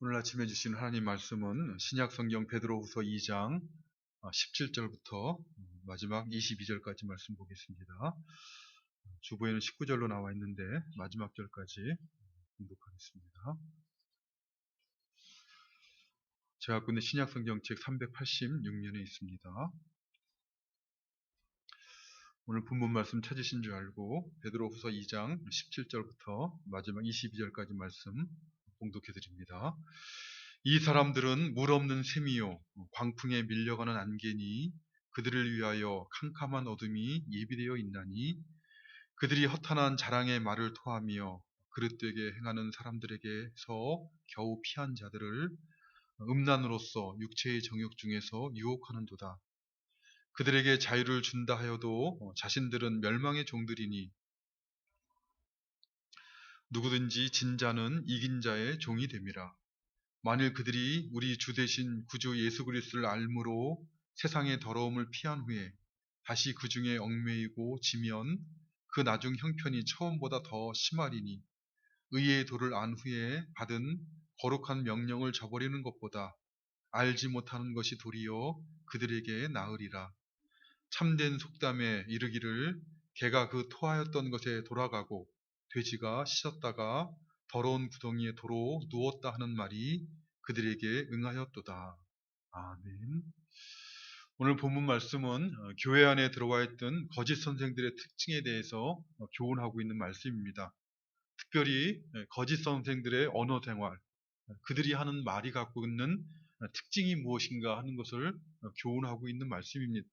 오늘 아침에 주신 하나님 말씀은 신약성경 베드로후서 2장 17절부터 마지막 22절까지 말씀 보겠습니다. 주보에는 19절로 나와 있는데 마지막 절까지 공독하겠습니다. 제가 갖고 있는 신약성경 책 386면에 있습니다. 오늘 본문 말씀 찾으신 줄 알고 베드로후서 2장 17절부터 마지막 22절까지 말씀 공독해 드립니다. 이 사람들은 물 없는 샘이요 광풍에 밀려가는 안개니 그들을 위하여 캄캄한 어둠이 예비되어 있나니 그들이 허탄한 자랑의 말을 토하며 그릇되게 행하는 사람들에게서 겨우 피한 자들을 음란으로서 육체의 정욕 중에서 유혹하는도다. 그들에게 자유를 준다 하여도 자신들은 멸망의 종들이니 누구든지 진 자는 이긴 자의 종이 됨이라. 만일 그들이 우리 주 되신 구주 예수 그리스도를 알므로 세상의 더러움을 피한 후에 다시 그 중에 얽매이고 지면 그 나중 형편이 처음보다 더 심하리니 의의 도를 안 후에 받은 거룩한 명령을 저버리는 것보다 알지 못하는 것이 도리어 그들에게 나으리라. 참된 속담에 이르기를 개가 그 토하였던 것에 돌아가고 돼지가 씻었다가 더러운 구덩이에 도로 누웠다 하는 말이 그들에게 응하였도다. 아멘. 오늘 본문 말씀은 교회 안에 들어와 있던 거짓 선생들의 특징에 대해서 교훈하고 있는 말씀입니다. 특별히 거짓 선생들의 언어 생활, 그들이 하는 말이 갖고 있는 특징이 무엇인가 하는 것을 교훈하고 있는 말씀입니다.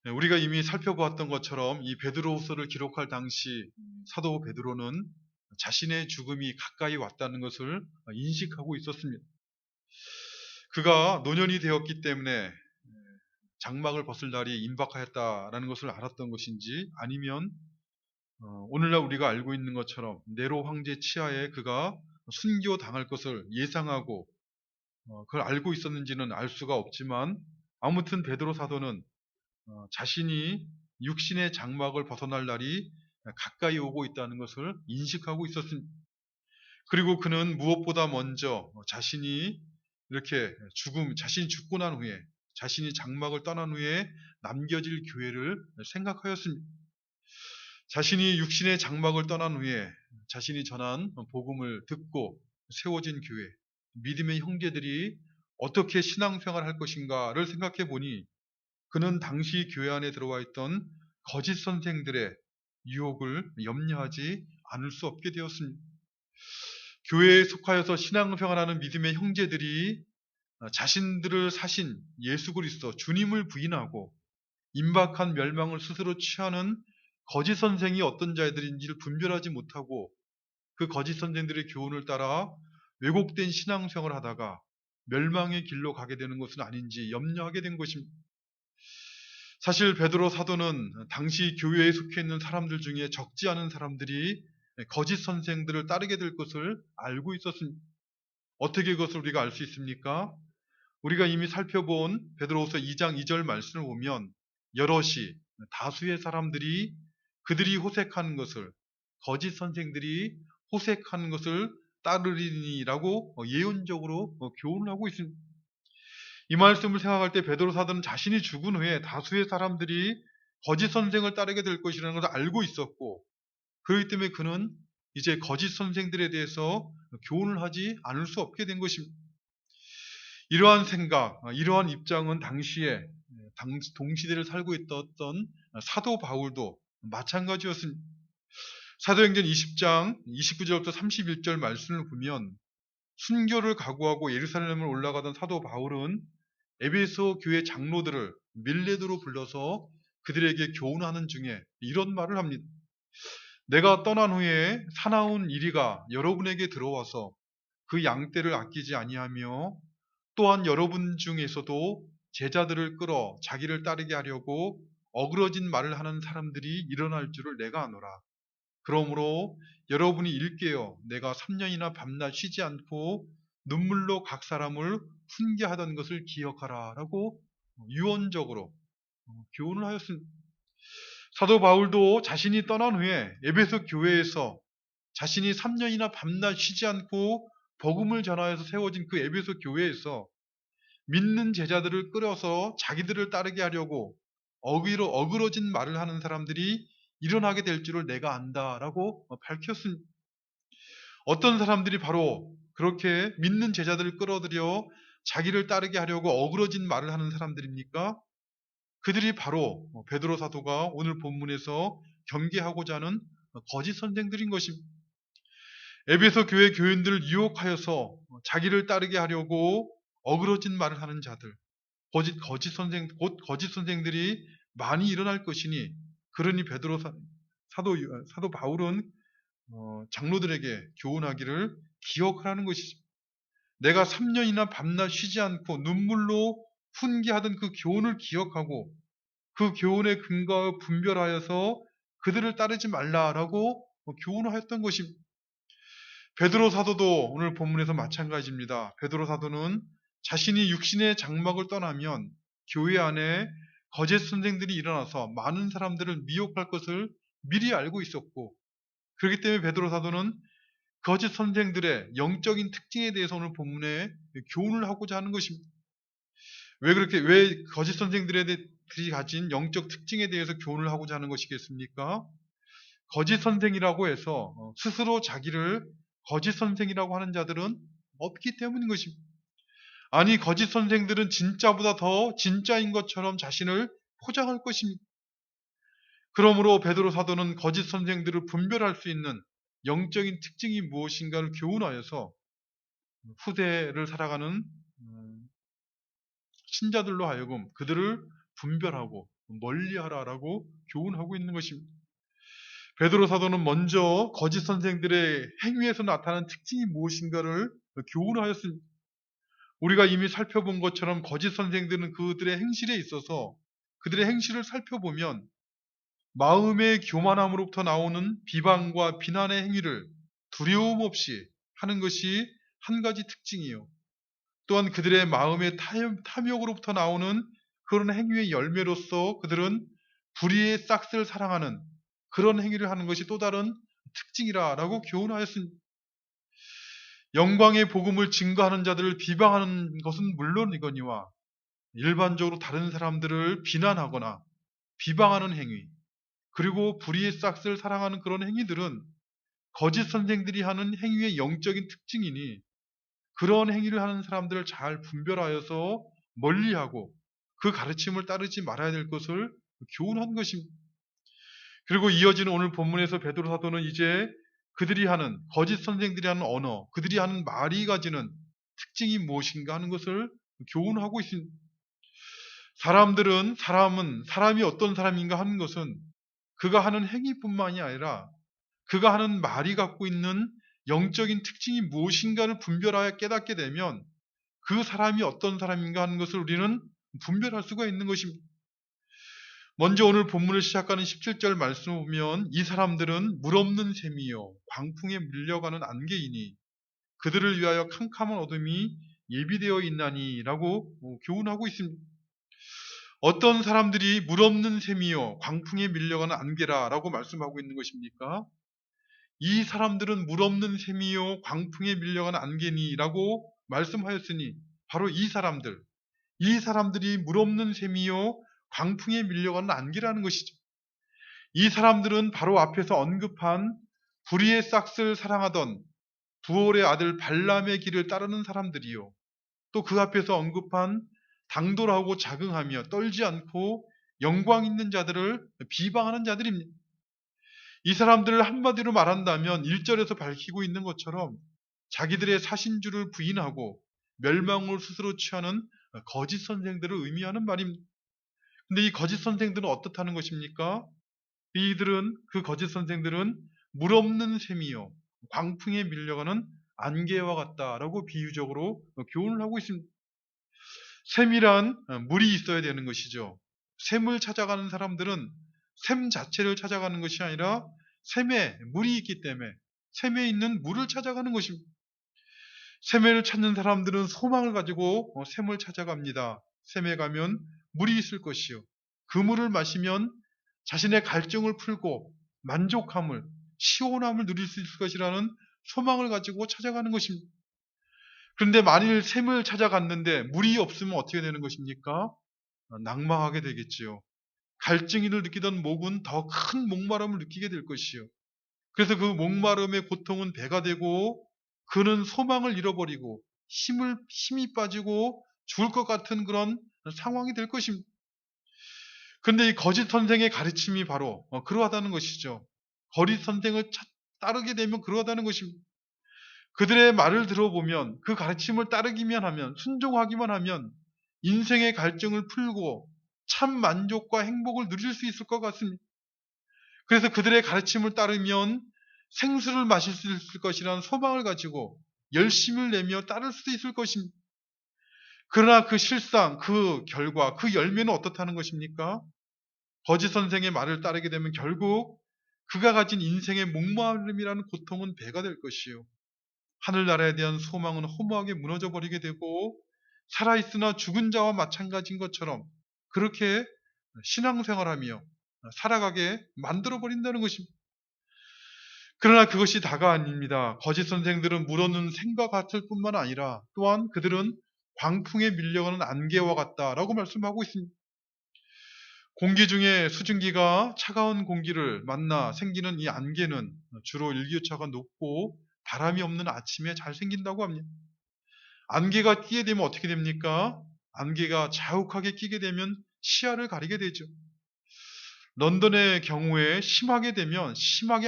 우리가 이미 살펴보았던 것처럼 이 베드로후서를 기록할 당시 사도 베드로는 자신의 죽음이 가까이 왔다는 것을 인식하고 있었습니다. 그가 노년이 되었기 때문에 장막을 벗을 날이 임박하였다라는 것을 알았던 것인지 아니면 오늘날 우리가 알고 있는 것처럼 네로 황제 치하에 그가 순교당할 것을 예상하고 그걸 알고 있었는지는 알 수가 없지만 아무튼 베드로 사도는 자신이 육신의 장막을 벗어날 날이 가까이 오고 있다는 것을 인식하고 있었습니다. 그리고 그는 무엇보다 먼저 자신이 이렇게 자신이 죽고 난 후에 자신이 장막을 떠난 후에 남겨질 교회를 생각하였습니다. 자신이 육신의 장막을 떠난 후에 자신이 전한 복음을 듣고 세워진 교회, 믿음의 형제들이 어떻게 신앙생활을 할 것인가를 생각해 보니 그는 당시 교회 안에 들어와 있던 거짓 선생들의 유혹을 염려하지 않을 수 없게 되었습니다. 교회에 속하여서 신앙생활하는 믿음의 형제들이 자신들을 사신 예수 그리스도 주님을 부인하고 임박한 멸망을 스스로 취하는 거짓 선생이 어떤 자들인지를 분별하지 못하고 그 거짓 선생들의 교훈을 따라 왜곡된 신앙생활을 하다가 멸망의 길로 가게 되는 것은 아닌지 염려하게 된 것입니다. 사실 베드로 사도는 당시 교회에 속해 있는 사람들 중에 적지 않은 사람들이 거짓 선생들을 따르게 될 것을 알고 있었습니다. 어떻게 그것을 우리가 알 수 있습니까? 우리가 이미 살펴본 베드로후서 2장 2절 말씀을 보면 여럿이 다수의 사람들이 그들이 호색하는 것을 거짓 선생들이 호색하는 것을 따르리니라고 예언적으로 교훈을 하고 있습니다. 이 말씀을 생각할 때 베드로 사도는 자신이 죽은 후에 다수의 사람들이 거짓 선생을 따르게 될 것이라는 것을 알고 있었고 그렇기 때문에 그는 이제 거짓 선생들에 대해서 교훈을 하지 않을 수 없게 된 것입니다. 이러한 생각, 이러한 입장은 당시에 동시대를 살고 있던 사도 바울도 마찬가지였습니다. 사도행전 20장 29절부터 31절 말씀을 보면 순교를 각오하고 예루살렘을 올라가던 사도 바울은 에베소 교회 장로들을 밀레도로 불러서 그들에게 교훈하는 중에 이런 말을 합니다. 내가 떠난 후에 사나운 이리가 여러분에게 들어와서 그 양떼를 아끼지 아니하며 또한 여러분 중에서도 제자들을 끌어 자기를 따르게 하려고 어그러진 말을 하는 사람들이 일어날 줄을 내가 아노라. 그러므로 여러분이 일깨어 내가 3년이나 밤낮 쉬지 않고 눈물로 각 사람을 훈계하던 것을 기억하라 라고 유언적으로 교훈을 하였습니다. 사도 바울도 자신이 떠난 후에 에베소 교회에서 자신이 3년이나 밤낮 쉬지 않고 복음을 전하여서 세워진 그 에베소 교회에서 믿는 제자들을 끌어서 자기들을 따르게 하려고 어그러진 말을 하는 사람들이 일어나게 될 줄을 내가 안다라고 밝혔습니다. 어떤 사람들이 바로 그렇게 믿는 제자들을 끌어들여 자기를 따르게 하려고 어그러진 말을 하는 사람들입니까? 그들이 바로 베드로 사도가 오늘 본문에서 경계하고자 하는 거짓 선생들인 것입니다. 에베소 교회 교인들을 유혹하여서 자기를 따르게 하려고 어그러진 말을 하는 자들, 곧 거짓 선생들이 많이 일어날 것이니, 그러니 베드로 사도 바울은 장로들에게 교훈하기를 기억하라는 것이죠. 내가 3년이나 밤낮 쉬지 않고 눈물로 훈계하던 그 교훈을 기억하고 그 교훈의 근거에 분별하여서 그들을 따르지 말라라고 교훈하였던 것입니다. 베드로 사도도 오늘 본문에서 마찬가지입니다. 베드로 사도는 자신이 육신의 장막을 떠나면 교회 안에 거짓 선생들이 일어나서 많은 사람들을 미혹할 것을 미리 알고 있었고, 그렇기 때문에 베드로 사도는 거짓 선생들의 영적인 특징에 대해서 오늘 본문에 교훈을 하고자 하는 것입니다. 왜 거짓 선생들이 가진 영적 특징에 대해서 교훈을 하고자 하는 것이겠습니까? 거짓 선생이라고 해서 스스로 자기를 거짓 선생이라고 하는 자들은 없기 때문인 것입니다. 아니, 거짓 선생들은 진짜보다 더 진짜인 것처럼 자신을 포장할 것입니다. 그러므로 베드로 사도는 거짓 선생들을 분별할 수 있는 영적인 특징이 무엇인가를 교훈하여서 후대를 살아가는 신자들로 하여금 그들을 분별하고 멀리하라라고 교훈하고 있는 것입니다. 베드로 사도는 먼저 거짓 선생들의 행위에서 나타나는 특징이 무엇인가를 교훈하였습니다. 우리가 이미 살펴본 것처럼 거짓 선생들은 그들의 행실에 있어서 그들의 행실을 살펴보면 마음의 교만함으로부터 나오는 비방과 비난의 행위를 두려움 없이 하는 것이 한 가지 특징이요. 또한 그들의 마음의 탐욕으로부터 나오는 그런 행위의 열매로서 그들은 불의의 싹스를 사랑하는 그런 행위를 하는 것이 또 다른 특징이라고 교훈하였습니다. 영광의 복음을 증거하는 자들을 비방하는 것은 물론이거니와 일반적으로 다른 사람들을 비난하거나 비방하는 행위, 그리고 불의의 싹스를 사랑하는 그런 행위들은 거짓 선생들이 하는 행위의 영적인 특징이니, 그런 행위를 하는 사람들을 잘 분별하여서 멀리하고 그 가르침을 따르지 말아야 될 것을 교훈한 것입니다. 그리고 이어지는 오늘 본문에서 베드로 사도는 이제 그들이 하는 거짓 선생들이 하는 언어, 그들이 하는 말이 가지는 특징이 무엇인가 하는 것을 교훈하고 있습니다. 사람이 어떤 사람인가 하는 것은 그가 하는 행위뿐만이 아니라 그가 하는 말이 갖고 있는 영적인 특징이 무엇인가를 분별하여 깨닫게 되면 그 사람이 어떤 사람인가 하는 것을 우리는 분별할 수가 있는 것입니다. 먼저 오늘 본문을 시작하는 17절 말씀을 보면 이 사람들은 물 없는 샘이요 광풍에 밀려가는 안개이니 그들을 위하여 캄캄한 어둠이 예비되어 있나니 라고 교훈하고 있습니다. 어떤 사람들이 물 없는 샘이요 광풍에 밀려가는 안개라 라고 말씀하고 있는 것입니까? 이 사람들은 물 없는 샘이요 광풍에 밀려가는 안개니 라고 말씀하였으니 바로 이 사람들이 물 없는 샘이요 광풍에 밀려가는 안개라는 것이죠. 이 사람들은 바로 앞에서 언급한 불의의 싹스를 사랑하던 부올의 아들 발람의 길을 따르는 사람들이요, 또 그 앞에서 언급한 당돌하고 자긍하며 떨지 않고 영광 있는 자들을 비방하는 자들입니다. 이 사람들을 한마디로 말한다면 1절에서 밝히고 있는 것처럼 자기들의 사신주를 부인하고 멸망을 스스로 취하는 거짓 선생들을 의미하는 말입니다. 근데 이 거짓 선생들은 어떻다는 것입니까? 그 거짓 선생들은 물 없는 샘이요 광풍에 밀려가는 안개와 같다라고 비유적으로 교훈을 하고 있습니다. 샘이란 물이 있어야 되는 것이죠. 샘을 찾아가는 사람들은 샘 자체를 찾아가는 것이 아니라 샘에 물이 있기 때문에 샘에 있는 물을 찾아가는 것입니다. 샘을 찾는 사람들은 소망을 가지고 샘을 찾아갑니다. 샘에 가면 물이 있을 것이요, 그 물을 마시면 자신의 갈증을 풀고 만족함을, 시원함을 누릴 수 있을 것이라는 소망을 가지고 찾아가는 것입니다. 그런데 만일 샘을 찾아갔는데 물이 없으면 어떻게 되는 것입니까? 낙망하게 되겠지요. 갈증이를 느끼던 목은 더 큰 목마름을 느끼게 될 것이요. 그래서 그 목마름의 고통은 배가 되고 그는 소망을 잃어버리고 힘이 빠지고 죽을 것 같은 그런 상황이 될 것입니다. 그런데 이 거짓 선생의 가르침이 바로 그러하다는 것이죠. 거짓 선생을 따르게 되면 그러하다는 것입니다. 그들의 말을 들어보면 그 가르침을 따르기만 하면 순종하기만 하면 인생의 갈증을 풀고 참 만족과 행복을 누릴 수 있을 것 같습니다. 그래서 그들의 가르침을 따르면 생수를 마실 수 있을 것이라는 소망을 가지고 열심을 내며 따를 수도 있을 것입니다. 그러나 그 실상, 그 결과, 그 열매는 어떻다는 것입니까? 거짓 선생의 말을 따르게 되면 결국 그가 가진 인생의 목마름이라는 고통은 배가 될 것이요. 하늘나라에 대한 소망은 허무하게 무너져 버리게 되고 살아있으나 죽은 자와 마찬가지인 것처럼 그렇게 신앙생활하며 살아가게 만들어 버린다는 것입니다. 그러나 그것이 다가 아닙니다. 거짓 선생들은 물없는 샘과 같을 뿐만 아니라 또한 그들은 광풍에 밀려가는 안개와 같다라고 말씀하고 있습니다. 공기 중에 수증기가 차가운 공기를 만나 생기는 이 안개는 주로 일교차가 높고 바람이 없는 아침에 잘 생긴다고 합니다. 안개가 끼게 되면 어떻게 됩니까? 안개가 자욱하게 끼게 되면 시야를 가리게 되죠. 런던의 경우에 심하게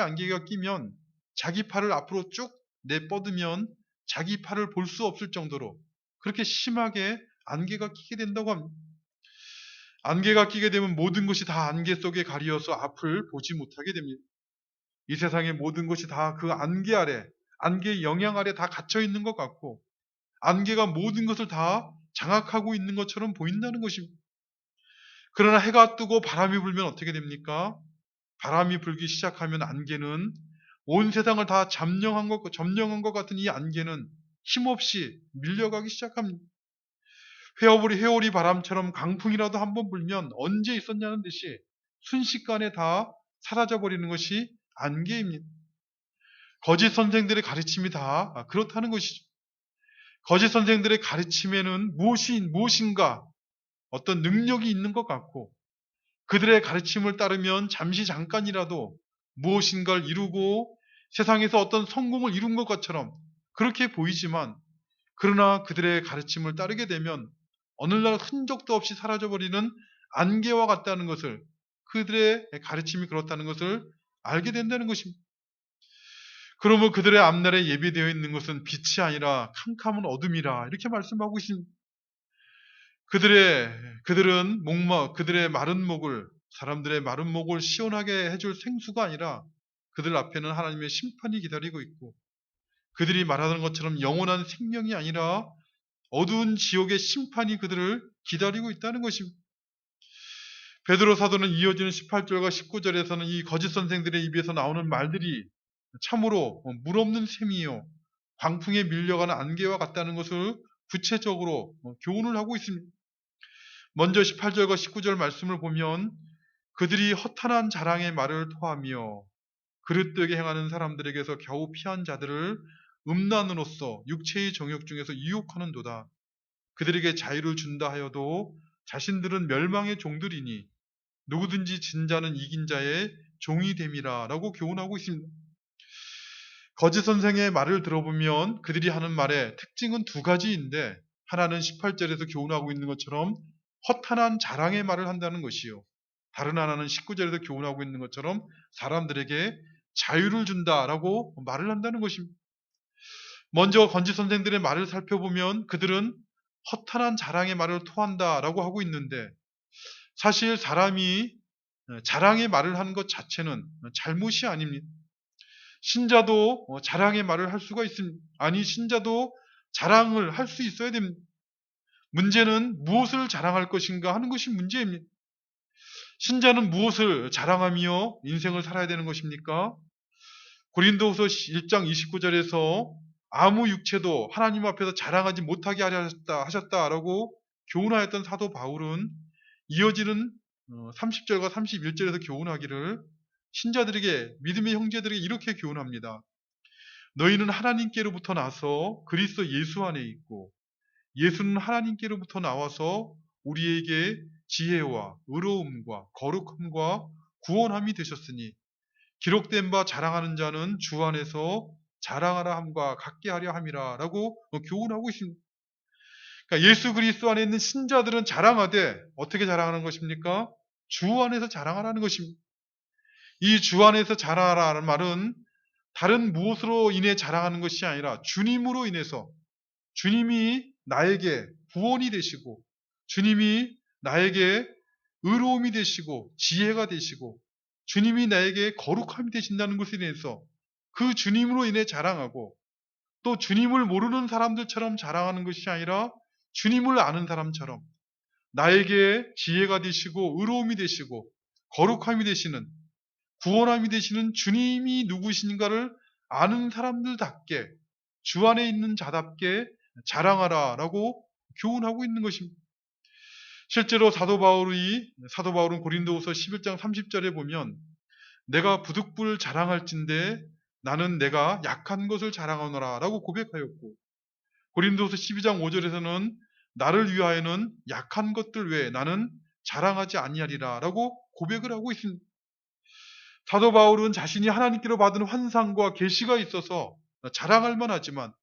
안개가 끼면 자기 팔을 앞으로 쭉 내뻗으면 자기 팔을 볼 수 없을 정도로 그렇게 심하게 안개가 끼게 된다고 합니다. 안개가 끼게 되면 모든 것이 다 안개 속에 가리어서 앞을 보지 못하게 됩니다. 이 세상의 모든 것이 다 그 안개 아래, 안개의 영향 아래 다 갇혀 있는 것 같고 안개가 모든 것을 다 장악하고 있는 것처럼 보인다는 것입니다. 그러나 해가 뜨고 바람이 불면 어떻게 됩니까? 바람이 불기 시작하면 안개는 온 세상을 다 점령한 것 같은 이 안개는 힘없이 밀려가기 시작합니다. 회오리 바람처럼 강풍이라도 한번 불면 언제 있었냐는 듯이 순식간에 다 사라져버리는 것이 안개입니다. 거짓 선생들의 가르침이 다 그렇다는 것이죠. 거짓 선생들의 가르침에는 무엇인가 어떤 능력이 있는 것 같고 그들의 가르침을 따르면 잠깐이라도 무엇인가를 이루고 세상에서 어떤 성공을 이룬 것 것처럼 그렇게 보이지만 그러나 그들의 가르침을 따르게 되면 어느날 흔적도 없이 사라져버리는 안개와 같다는 것을 그들의 가르침이 그렇다는 것을 알게 된다는 것입니다. 그러면 그들의 앞날에 예비되어 있는 것은 빛이 아니라 캄캄한 어둠이라 이렇게 말씀하고 있습니다. 그들의 마른 목을 사람들의 마른 목을 시원하게 해줄 생수가 아니라 그들 앞에는 하나님의 심판이 기다리고 있고 그들이 말하는 것처럼 영원한 생명이 아니라 어두운 지옥의 심판이 그들을 기다리고 있다는 것입니다. 베드로 사도는 이어지는 18절과 19절에서는 이 거짓 선생들의 입에서 나오는 말들이 참으로 물 없는 샘이요 광풍에 밀려가는 안개와 같다는 것을 구체적으로 교훈을 하고 있습니다. 먼저 18절과 19절 말씀을 보면 그들이 허탄한 자랑의 말을 토하며 그릇되게 행하는 사람들에게서 겨우 피한 자들을 음란으로써 육체의 정욕 중에서 유혹하는도다. 그들에게 자유를 준다 하여도 자신들은 멸망의 종들이니 누구든지 진 자는 이긴 자의 종이 됨이라 라고 교훈하고 있습니다. 거짓 선생의 말을 들어보면 그들이 하는 말의 특징은 두 가지인데 하나는 18절에서 교훈하고 있는 것처럼 허탄한 자랑의 말을 한다는 것이요. 다른 하나는 19절에서 교훈하고 있는 것처럼 사람들에게 자유를 준다라고 말을 한다는 것입니다. 먼저 거짓 선생들의 말을 살펴보면 그들은 허탄한 자랑의 말을 토한다라고 하고 있는데 사실 사람이 자랑의 말을 하는 것 자체는 잘못이 아닙니다. 신자도 자랑의 말을 할 수가 있습니다. 아니 신자도 자랑을 할 수 있어야 됩니다. 문제는 무엇을 자랑할 것인가 하는 것이 문제입니다. 신자는 무엇을 자랑하며 인생을 살아야 되는 것입니까? 고린도후서 1장 29절에서 아무 육체도 하나님 앞에서 자랑하지 못하게 하려 하셨다라고 교훈하였던 사도 바울은 이어지는 30절과 31절에서 교훈하기를 신자들에게 믿음의 형제들에게 이렇게 교훈합니다. 너희는 하나님께로부터 나서 그리스도 예수 안에 있고 예수는 하나님께로부터 나와서 우리에게 지혜와 의로움과 거룩함과 구원함이 되셨으니 기록된 바 자랑하는 자는 주 안에서 자랑하라 함과 같게 하려 함이라 라고 교훈하고 있습니다. 그러니까 예수 그리스도 안에 있는 신자들은 자랑하되 어떻게 자랑하는 것입니까? 주 안에서 자랑하라는 것입니다. 이 주 안에서 자랑하라는 말은 다른 무엇으로 인해 자랑하는 것이 아니라 주님으로 인해서 주님이 나에게 구원이 되시고 주님이 나에게 의로움이 되시고 지혜가 되시고 주님이 나에게 거룩함이 되신다는 것에 대해서 그 주님으로 인해 자랑하고 또 주님을 모르는 사람들처럼 자랑하는 것이 아니라 주님을 아는 사람처럼 나에게 지혜가 되시고 의로움이 되시고 거룩함이 되시는 구원함이 되시는 주님이 누구신가를 아는 사람들답게 주 안에 있는 자답게 자랑하라라고 교훈하고 있는 것입니다. 실제로 사도 바울은 고린도후서 11장 30절에 보면 내가 부득불 자랑할진대 나는 내가 약한 것을 자랑하노라 라고 고백하였고 고린도후서 12장 5절에서는 나를 위하여는 약한 것들 외에 나는 자랑하지 아니하리라 라고 고백을 하고 있습니다. 사도 바울은 자신이 하나님께로 받은 환상과 계시가 있어서 자랑할 만하지만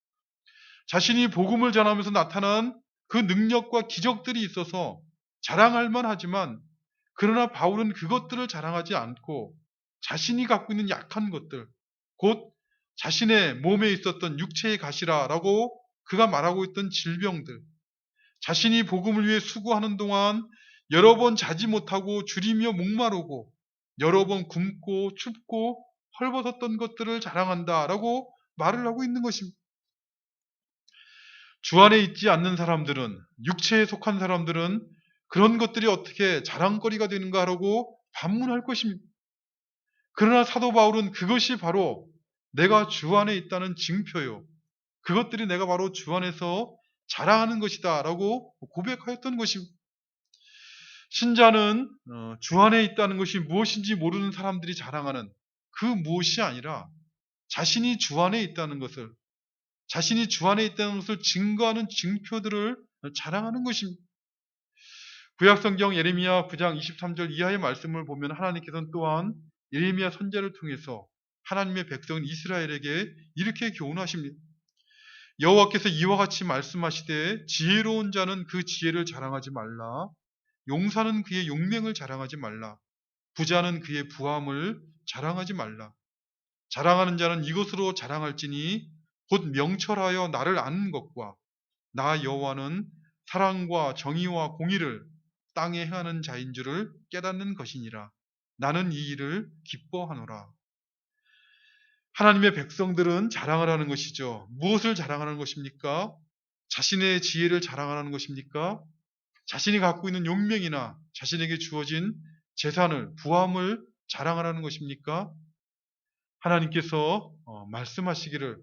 자신이 복음을 전하면서 나타난 그 능력과 기적들이 있어서 자랑할 만하지만 그러나 바울은 그것들을 자랑하지 않고 자신이 갖고 있는 약한 것들, 곧 자신의 몸에 있었던 육체의 가시라라고 그가 말하고 있던 질병들, 자신이 복음을 위해 수고하는 동안 여러 번 자지 못하고 줄이며 목마르고 여러 번 굶고 춥고 헐벗었던 것들을 자랑한다라고 말을 하고 있는 것입니다. 주 안에 있지 않는 사람들은, 육체에 속한 사람들은 그런 것들이 어떻게 자랑거리가 되는가라고 반문할 것입니다. 그러나 사도 바울은 그것이 바로 내가 주 안에 있다는 증표요. 그것들이 내가 바로 주 안에서 자랑하는 것이다 라고 고백하였던 것입니다. 신자는 주 안에 있다는 것이 무엇인지 모르는 사람들이 자랑하는 그 무엇이 아니라 자신이 주 안에 있다는 것을, 자신이 주 안에 있다는 것을 증거하는 증표들을 자랑하는 것입니다. 구약성경 예레미야 9장 23절 이하의 말씀을 보면 하나님께서는 또한 예레미야 선지자를 통해서 하나님의 백성 이스라엘에게 이렇게 교훈하십니다. 여호와께서 이와 같이 말씀하시되 지혜로운 자는 그 지혜를 자랑하지 말라. 용사는 그의 용맹을 자랑하지 말라. 부자는 그의 부함을 자랑하지 말라. 자랑하는 자는 이것으로 자랑할지니 곧 명철하여 나를 아는 것과 나 여호와는 사랑과 정의와 공의를 땅에 행하는 자인 줄을 깨닫는 것이니라. 나는 이 일을 기뻐하노라. 하나님의 백성들은 자랑을 하는 것이죠. 무엇을 자랑하는 것입니까? 자신의 지혜를 자랑하는 것입니까? 자신이 갖고 있는 용명이나 자신에게 주어진 재산을, 부함을 자랑하라는 것입니까? 하나님께서 말씀하시기를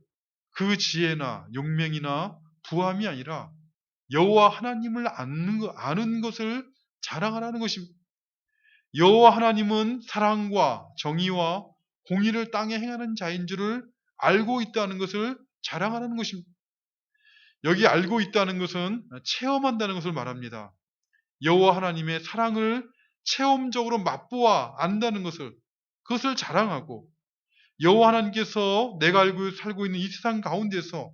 그 지혜나 용명이나 부함이 아니라 여호와 하나님을 아는 것을 자랑하라는 것입니다. 여호와 하나님은 사랑과 정의와 공의를 땅에 행하는 자인 줄을 알고 있다는 것을 자랑하라는 것입니다. 여기 알고 있다는 것은 체험한다는 것을 말합니다. 여호와 하나님의 사랑을 체험적으로 맛보아 안다는 것을, 그것을 자랑하고 여호와 하나님께서 내가 알고 살고 있는 이 세상 가운데서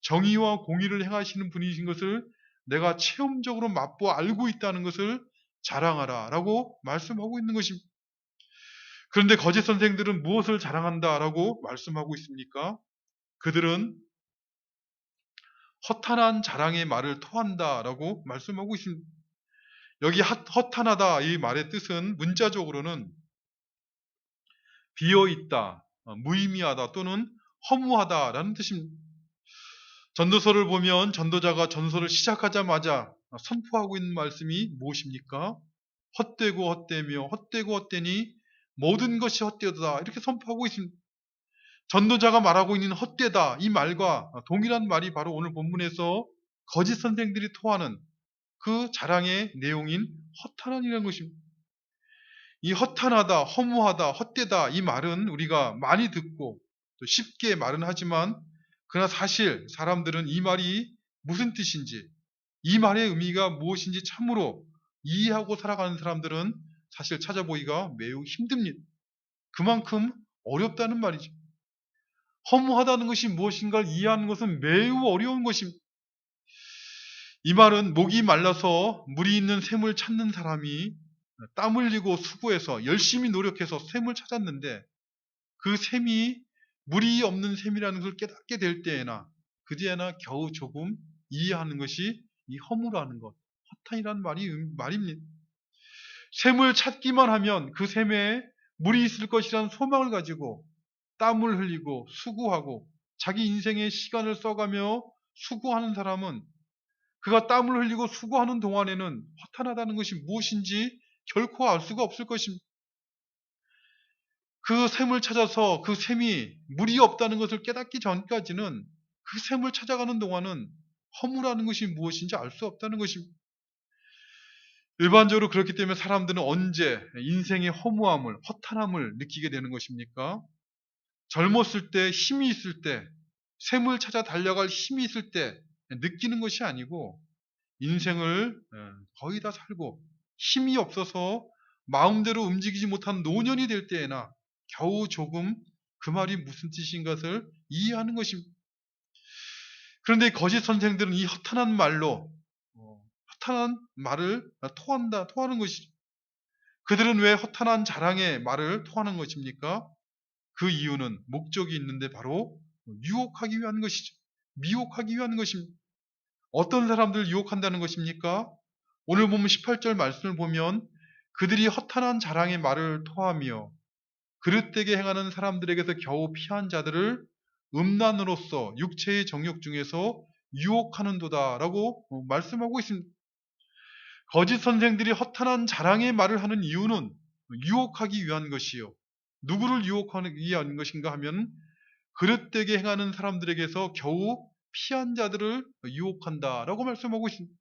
정의와 공의를 행하시는 분이신 것을 내가 체험적으로 맛보아 알고 있다는 것을 자랑하라라고 말씀하고 있는 것입니다. 그런데 거짓 선생들은 무엇을 자랑한다라고 말씀하고 있습니까? 그들은 허탄한 자랑의 말을 토한다라고 말씀하고 있습니다. 여기 허탄하다 이 말의 뜻은 문자적으로는 비어있다, 무의미하다 또는 허무하다라는 뜻입니다. 전도서를 보면 전도자가 전서를 시작하자마자 선포하고 있는 말씀이 무엇입니까? 헛되고 헛되며 헛되고 헛되니 모든 것이 헛되다 이렇게 선포하고 있습니다. 전도자가 말하고 있는 헛되다 이 말과 동일한 말이 바로 오늘 본문에서 거짓 선생들이 토하는 그 자랑의 내용인 허탄한이라는 것입니다. 이 허탄하다, 허무하다, 헛되다 이 말은 우리가 많이 듣고 또 쉽게 말은 하지만 그러나 사실 사람들은 이 말이 무슨 뜻인지, 이 말의 의미가 무엇인지 참으로 이해하고 살아가는 사람들은 사실 찾아보기가 매우 힘듭니다. 그만큼 어렵다는 말이죠. 허무하다는 것이 무엇인가를 이해하는 것은 매우 어려운 것입니다. 이 말은 목이 말라서 물이 있는 샘을 찾는 사람이 땀 흘리고 수고해서 열심히 노력해서 샘을 찾았는데 그 샘이 물이 없는 샘이라는 것을 깨닫게 될 때에나 그제나 겨우 조금 이해하는 것이 이 허무라는 것, 허탄이라는 말입니다. 샘을 찾기만 하면 그 샘에 물이 있을 것이라는 소망을 가지고 땀을 흘리고 수고하고 자기 인생의 시간을 써가며 수고하는 사람은 그가 땀을 흘리고 수고하는 동안에는 허탄하다는 것이 무엇인지 결코 알 수가 없을 것입니다. 그 샘을 찾아서 그 샘이 물이 없다는 것을 깨닫기 전까지는 그 샘을 찾아가는 동안은 허무라는 것이 무엇인지 알 수 없다는 것입니다. 일반적으로 그렇기 때문에 사람들은 언제 인생의 허무함을, 허탄함을 느끼게 되는 것입니까? 젊었을 때, 힘이 있을 때, 샘을 찾아 달려갈 힘이 있을 때 느끼는 것이 아니고 인생을 거의 다 살고 힘이 없어서 마음대로 움직이지 못한 노년이 될 때에나 겨우 조금 그 말이 무슨 뜻인 것을 이해하는 것입니다. 그런데 거짓 선생들은 이 허탄한 말로 허탄한 말을 토하는 것이죠. 그들은 왜 허탄한 자랑의 말을 토하는 것입니까? 그 이유는 목적이 있는데 바로 유혹하기 위한 것이죠. 미혹하기 위한 것입니다. 어떤 사람들을 유혹한다는 것입니까? 오늘 보면 18절 말씀을 보면 그들이 허탄한 자랑의 말을 토하며 그릇되게 행하는 사람들에게서 겨우 피한 자들을 음란으로서 육체의 정욕 중에서 유혹하는도다라고 말씀하고 있습니다. 거짓 선생들이 허탄한 자랑의 말을 하는 이유는 유혹하기 위한 것이요. 누구를 유혹하기 위한 것인가 하면 그릇되게 행하는 사람들에게서 겨우 피한 자들을 유혹한다라고 말씀하고 있습니다.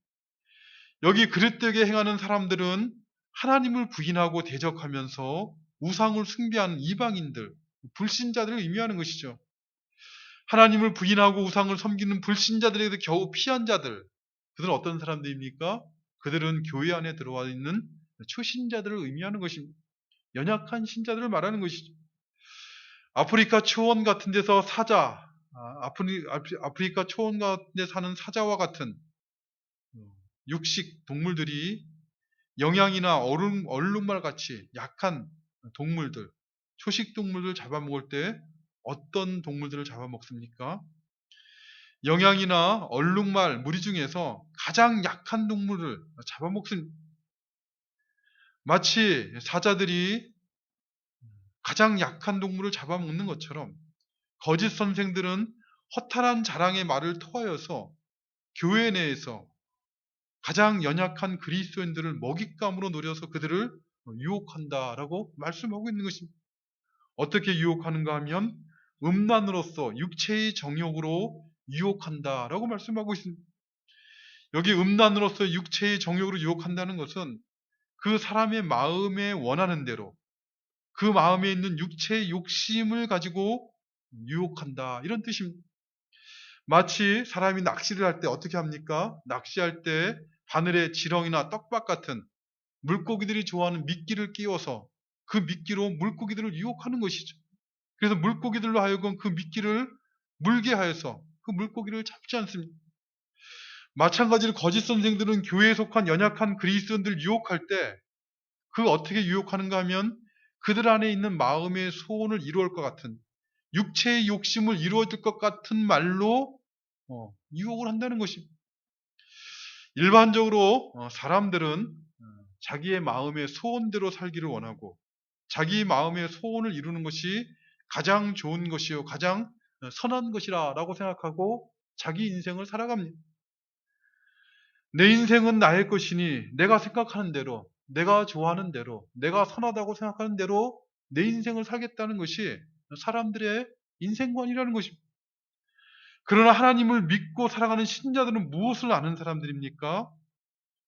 여기 그릇되게 행하는 사람들은 하나님을 부인하고 대적하면서 우상을 숭배하는 이방인들, 불신자들을 의미하는 것이죠. 하나님을 부인하고 우상을 섬기는 불신자들에게서 겨우 피한 자들, 그들은 어떤 사람들입니까? 그들은 교회 안에 들어와 있는 초신자들을 의미하는 것입니다. 연약한 신자들을 말하는 것이죠. 아프리카 초원 같은 데서 아프리카 초원 같은 데 사는 사자와 같은 육식 동물들이 영양이나 얼룩말 같이 약한 동물들, 초식 동물들 잡아먹을 때 어떤 동물들을 잡아먹습니까? 영양이나 얼룩말, 무리 중에서 가장 약한 동물을 잡아먹습니다. 마치 사자들이 가장 약한 동물을 잡아먹는 것처럼 거짓 선생들은 허탄한 자랑의 말을 토하여서 교회 내에서 가장 연약한 그리스도인들을 먹잇감으로 노려서 그들을 유혹한다라고 말씀하고 있는 것입니다. 어떻게 유혹하는가 하면 음란으로서 육체의 정욕으로 유혹한다라고 말씀하고 있습니다. 여기 음란으로서 육체의 정욕으로 유혹한다는 것은 그 사람의 마음에 원하는 대로 그 마음에 있는 육체의 욕심을 가지고 유혹한다 이런 뜻입니다. 마치 사람이 낚시를 할 때 어떻게 합니까? 낚시할 때 바늘에 지렁이나 떡밥 같은 물고기들이 좋아하는 미끼를 끼워서 그 미끼로 물고기들을 유혹하는 것이죠. 그래서 물고기들로 하여금 그 미끼를 물게 하여서 그 물고기를 잡지 않습니다. 마찬가지로 거짓 선생들은 교회에 속한 연약한 그리스도인들을 유혹할 때 그 어떻게 유혹하는가 하면 그들 안에 있는 마음의 소원을 이루어올 것 같은 육체의 욕심을 이루어질 것 같은 말로 유혹을 한다는 것입니다. 일반적으로 사람들은 자기의 마음의 소원대로 살기를 원하고 자기 마음의 소원을 이루는 것이 가장 좋은 것이요 가장 선한 것이라고 생각하고 자기 인생을 살아갑니다. 내 인생은 나의 것이니 내가 생각하는 대로 내가 좋아하는 대로 내가 선하다고 생각하는 대로 내 인생을 살겠다는 것이 사람들의 인생관이라는 것입니다. 그러나 하나님을 믿고 살아가는 신자들은 무엇을 아는 사람들입니까?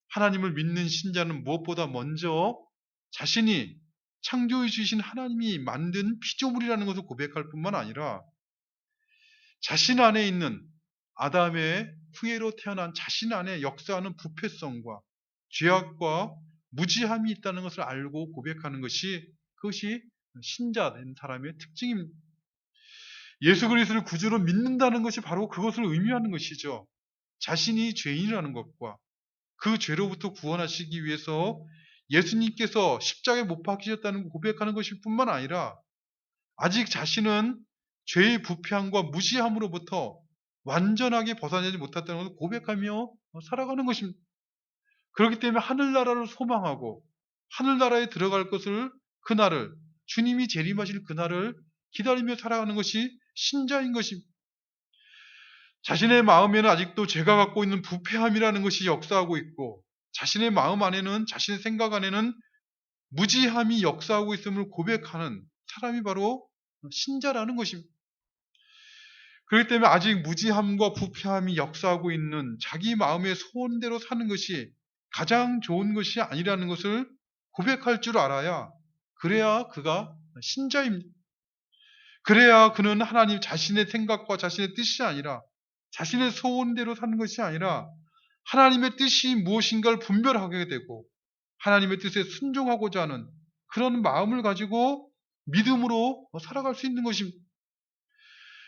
하나님을 믿는 신자는 무엇보다 먼저 자신이 창조해 주신 하나님이 만든 피조물이라는 것을 고백할 뿐만 아니라 자신 안에 있는 아담의 후예로 태어난 자신 안에 역사하는 부패성과 죄악과 무지함이 있다는 것을 알고 고백하는 것이 그것이 신자된 사람의 특징입니다. 예수 그리스도를 구주로 믿는다는 것이 바로 그것을 의미하는 것이죠. 자신이 죄인이라는 것과 그 죄로부터 구원하시기 위해서 예수님께서 십자가에 못 박히셨다는 고백하는 것일 뿐만 아니라 아직 자신은 죄의 부패함과 무시함으로부터 완전하게 벗어나지 못했다는 것을 고백하며 살아가는 것입니다. 그렇기 때문에 하늘나라를 소망하고 하늘나라에 들어갈 것을 그날을 주님이 재림하실 그날을 기다리며 살아가는 것이 신자인 것입니다. 자신의 마음에는 아직도 죄가 갖고 있는 부패함이라는 것이 역사하고 있고 자신의 마음 안에는 자신의 생각 안에는 무지함이 역사하고 있음을 고백하는 사람이 바로 신자라는 것입니다. 그렇기 때문에 아직 무지함과 부패함이 역사하고 있는 자기 마음의 소원대로 사는 것이 가장 좋은 것이 아니라는 것을 고백할 줄 알아야 그래야 그가 신자입니다. 그래야 그는 하나님 자신의 생각과 자신의 뜻이 아니라 자신의 소원대로 사는 것이 아니라 하나님의 뜻이 무엇인가를 분별하게 되고 하나님의 뜻에 순종하고자 하는 그런 마음을 가지고 믿음으로 살아갈 수 있는 것입니다.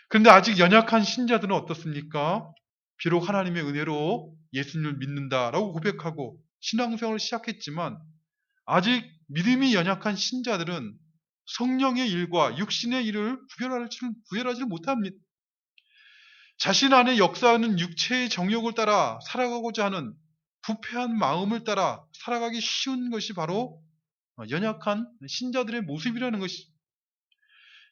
그런데 아직 연약한 신자들은 어떻습니까? 비록 하나님의 은혜로 예수님을 믿는다라고 고백하고 신앙생활을 시작했지만 아직 믿음이 연약한 신자들은 성령의 일과 육신의 일을 구별하지 못합니다. 자신 안에 역사하는 육체의 정욕을 따라 살아가고자 하는 부패한 마음을 따라 살아가기 쉬운 것이 바로 연약한 신자들의 모습이라는 것이.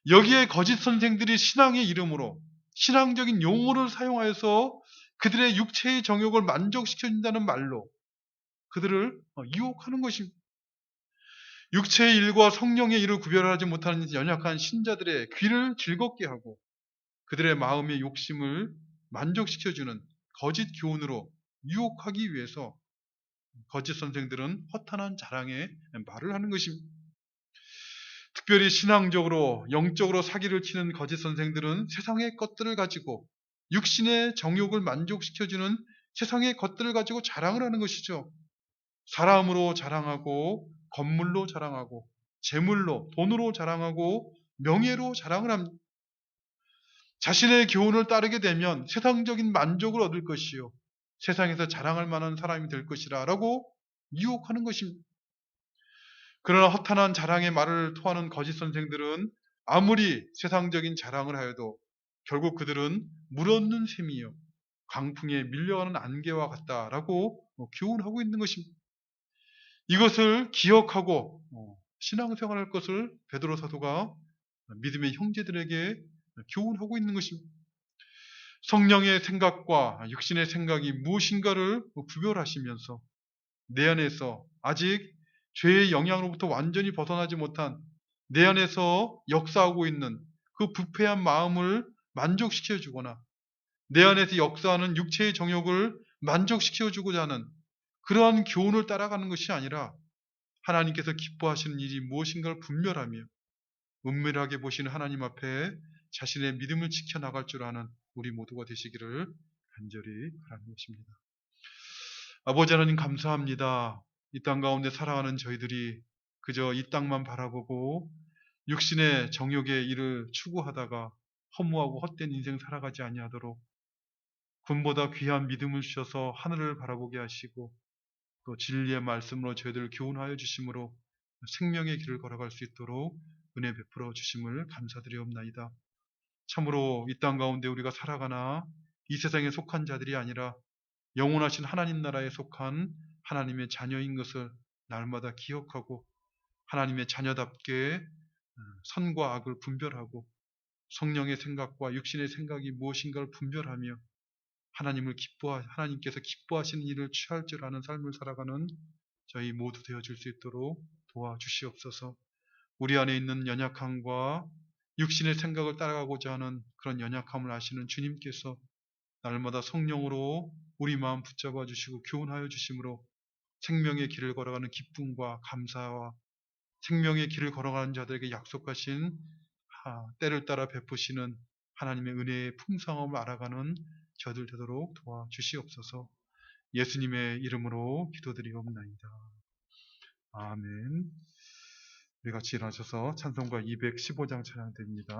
여기에 거짓 선생들이 신앙의 이름으로 신앙적인 용어를 사용하여서 그들의 육체의 정욕을 만족시켜준다는 말로 그들을 유혹하는 것입니다. 육체의 일과 성령의 일을 구별하지 못하는 연약한 신자들의 귀를 즐겁게 하고 그들의 마음의 욕심을 만족시켜주는 거짓 교훈으로 유혹하기 위해서 거짓 선생들은 허탄한 자랑의 말을 하는 것입니다. 특별히 신앙적으로 영적으로 사기를 치는 거짓 선생들은 세상의 것들을 가지고 육신의 정욕을 만족시켜주는 세상의 것들을 가지고 자랑을 하는 것이죠. 사람으로 자랑하고 건물로 자랑하고 재물로 돈으로 자랑하고 명예로 자랑을 합니다. 자신의 교훈을 따르게 되면 세상적인 만족을 얻을 것이요 세상에서 자랑할 만한 사람이 될 것이라 라고 유혹하는 것입니다. 그러나 허탄한 자랑의 말을 토하는 거짓 선생들은 아무리 세상적인 자랑을 하여도 결국 그들은 물없는 셈이요 강풍에 밀려가는 안개와 같다라고 교훈하고 있는 것입니다. 이것을 기억하고 신앙생활할 것을 베드로 사도가 믿음의 형제들에게 교훈하고 있는 것입니다. 성령의 생각과 육신의 생각이 무엇인가를 구별하시면서 내 안에서 아직 죄의 영향으로부터 완전히 벗어나지 못한 내 안에서 역사하고 있는 그 부패한 마음을 만족시켜 주거나 내 안에서 역사하는 육체의 정욕을 만족시켜 주고자 하는 그러한 교훈을 따라가는 것이 아니라 하나님께서 기뻐하시는 일이 무엇인가를 분별하며 은밀하게 보시는 하나님 앞에 자신의 믿음을 지켜나갈 줄 아는 우리 모두가 되시기를 간절히 바라는 것입니다. 아버지 하나님 감사합니다. 이 땅 가운데 살아가는 저희들이 그저 이 땅만 바라보고 육신의 정욕의 일을 추구하다가 허무하고 헛된 인생 살아가지 아니하도록 군보다 귀한 믿음을 주셔서 하늘을 바라보게 하시고 또 진리의 말씀으로 저희들을 교훈하여 주심으로 생명의 길을 걸어갈 수 있도록 은혜 베풀어 주심을 감사드리옵나이다. 참으로 이 땅 가운데 우리가 살아가나 이 세상에 속한 자들이 아니라 영원하신 하나님 나라에 속한 하나님의 자녀인 것을 날마다 기억하고 하나님의 자녀답게 선과 악을 분별하고 성령의 생각과 육신의 생각이 무엇인가를 분별하며 하나님께서 기뻐하시는 일을 취할 줄 아는 삶을 살아가는 저희 모두 되어줄 수 있도록 도와주시옵소서. 우리 안에 있는 연약함과 육신의 생각을 따라가고자 하는 그런 연약함을 아시는 주님께서 날마다 성령으로 우리 마음 붙잡아 주시고 교훈하여 주심으로 생명의 길을 걸어가는 기쁨과 감사와 생명의 길을 걸어가는 자들에게 약속하신 때를 따라 베푸시는 하나님의 은혜의 풍성함을 알아가는 저들 되도록 도와주시옵소서. 예수님의 이름으로 기도드리옵나이다. 아멘. 우리 같이 일어나셔서 찬송가 215장 찬양드립니다.